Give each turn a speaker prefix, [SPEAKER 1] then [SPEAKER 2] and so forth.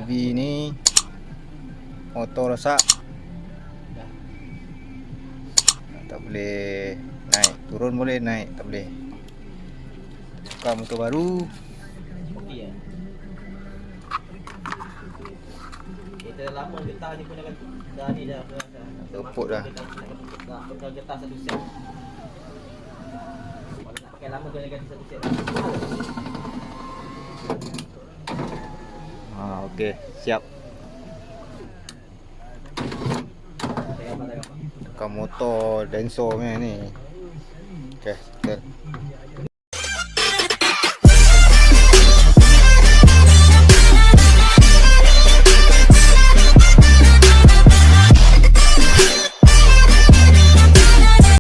[SPEAKER 1] Myvi ni motor rosak, tak boleh naik, turun boleh, naik tak boleh. Tukar motor baru.
[SPEAKER 2] Okey ya. Kita lama getah ni pun dah ni dah
[SPEAKER 1] Luput dah.
[SPEAKER 2] Dah getah satu set. Kalau nak pakai lama kena ganti satu set.
[SPEAKER 1] Okey, siap. Tukar motor Denso punya ni. Okey, kita